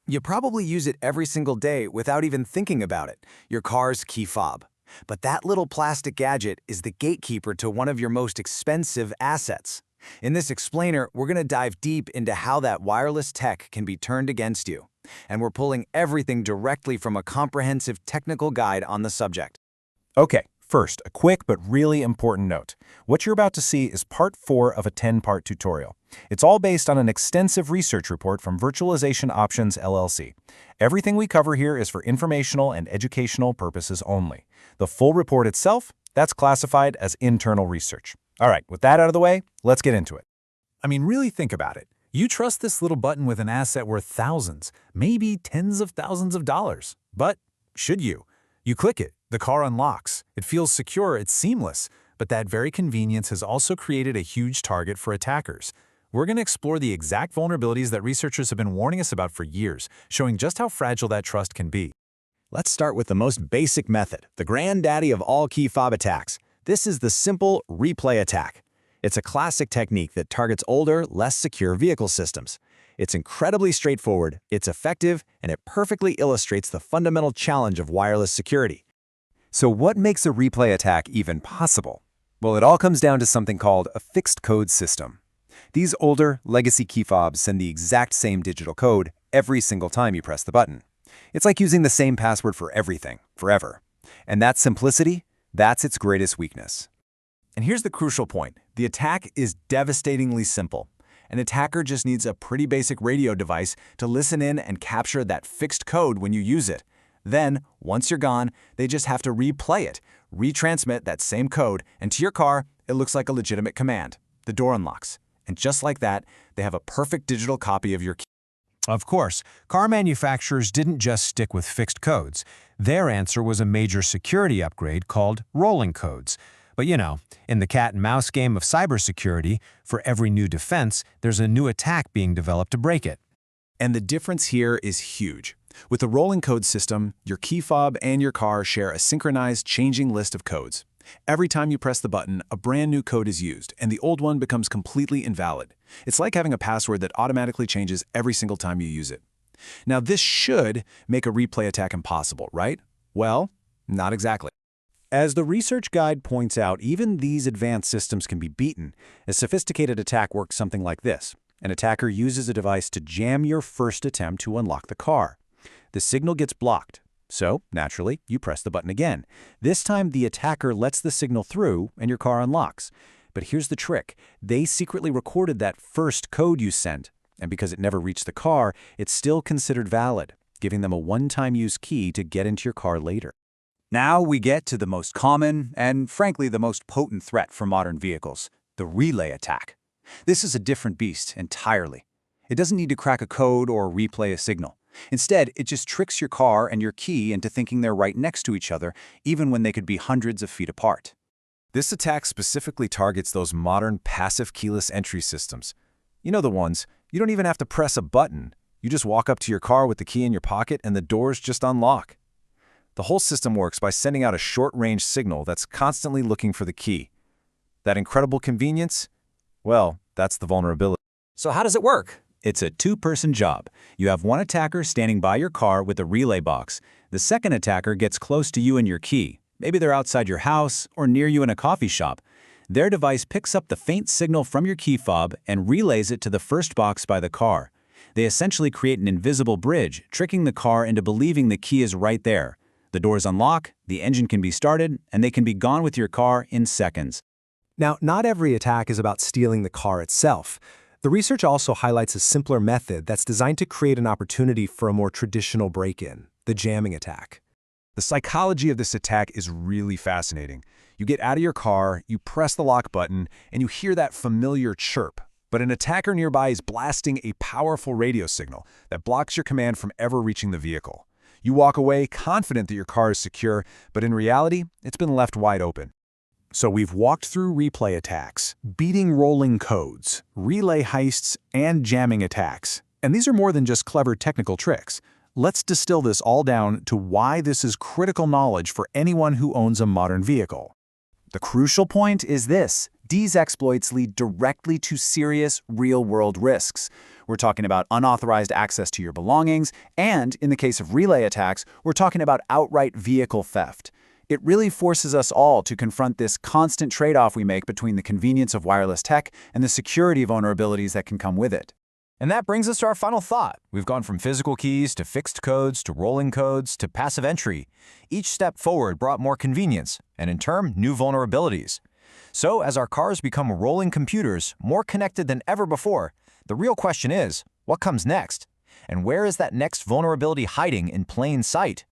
You probably use it every single day without even thinking about it, your car's key fob. But that little plastic gadget is the gatekeeper to one of your most expensive assets. In this explainer, we're going to dive deep into how that wireless tech can be turned against you. And we're pulling everything directly from a comprehensive technical guide on the subject. Okay, first, a quick but really important note. What you're about to see is part 4 of a 10-part tutorial. It's all based on an extensive research report from Virtualization Options LLC. Everything we cover here is for informational and educational purposes only. The full report itself, that's classified as internal research. All right, with that out of the way, let's get into it. I mean, really think about it. You trust this little button with an asset worth thousands, maybe tens of thousands of dollars. But should you? You click it, the car unlocks. It feels secure, it's seamless. But that very convenience has also created a huge target for attackers. We're going to explore the exact vulnerabilities that researchers have been warning us about for years, showing just how fragile that trust can be. Let's start with the most basic method, the granddaddy of all key fob attacks. This is the simple replay attack. It's a classic technique that targets older, less secure vehicle systems. It's incredibly straightforward, it's effective, and it perfectly illustrates the fundamental challenge of wireless security. So what makes a replay attack even possible? Well, it all comes down to something called a fixed code system. These older, legacy key fobs send the exact same digital code every single time you press the button. It's like using the same password for everything, forever. And that simplicity, that's its greatest weakness. And here's the crucial point. The attack is devastatingly simple. An attacker just needs a pretty basic radio device to listen in and capture that fixed code when you use it. Then, once you're gone, they just have to replay it, retransmit that same code, and to your car, it looks like a legitimate command. The door unlocks. And just like that, they have a perfect digital copy of your key. Of course, car manufacturers didn't just stick with fixed codes. Their answer was a major security upgrade called rolling codes. But you know, in the cat and mouse game of cybersecurity, for every new defense, there's a new attack being developed to break it. And the difference here is huge. With the rolling code system, your key fob and your car share a synchronized, changing list of codes. Every time you press the button, a brand new code is used, and the old one becomes completely invalid. It's like having a password that automatically changes every single time you use it. Now, this should make a replay attack impossible, right? Well, not exactly. As the research guide points out, even these advanced systems can be beaten. A sophisticated attack works something like this. An attacker uses a device to jam your first attempt to unlock the car. The signal gets blocked. So, naturally, you press the button again. This time, the attacker lets the signal through and your car unlocks. But here's the trick. They secretly recorded that first code you sent, and because it never reached the car, it's still considered valid, giving them a one-time use key to get into your car later. Now we get to the most common and, frankly, the most potent threat for modern vehicles, the relay attack. This is a different beast entirely. It doesn't need to crack a code or replay a signal. Instead, it just tricks your car and your key into thinking they're right next to each other, even when they could be hundreds of feet apart. This attack specifically targets those modern passive keyless entry systems. You know the ones, you don't even have to press a button. You just walk up to your car with the key in your pocket and the doors just unlock. The whole system works by sending out a short-range signal that's constantly looking for the key. That incredible convenience? Well, that's the vulnerability. So how does it work? It's a two-person job. You have one attacker standing by your car with a relay box. The second attacker gets close to you and your key. Maybe they're outside your house or near you in a coffee shop. Their device picks up the faint signal from your key fob and relays it to the first box by the car. They essentially create an invisible bridge, tricking the car into believing the key is right there. The doors unlock, the engine can be started, and they can be gone with your car in seconds. Now, not every attack is about stealing the car itself. The research also highlights a simpler method that's designed to create an opportunity for a more traditional break-in, the jamming attack. The psychology of this attack is really fascinating. You get out of your car, you press the lock button, and you hear that familiar chirp. But an attacker nearby is blasting a powerful radio signal that blocks your command from ever reaching the vehicle. You walk away confident that your car is secure, but in reality, it's been left wide open. So we've walked through replay attacks, beating rolling codes, relay heists, and jamming attacks. And these are more than just clever technical tricks. Let's distill this all down to why this is critical knowledge for anyone who owns a modern vehicle. The crucial point is this. These exploits lead directly to serious, real-world risks. we're talking about unauthorized access to your belongings, and in the case of relay attacks, we're talking about outright vehicle theft. It really forces us all to confront this constant trade-off we make between the convenience of wireless tech and the security vulnerabilities that can come with it. And that brings us to our final thought. We've gone from physical keys to fixed codes to rolling codes to passive entry. Each step forward brought more convenience, and in turn, new vulnerabilities. So as our cars become rolling computers, more connected than ever before, the real question is, what comes next? And where is that next vulnerability hiding in plain sight?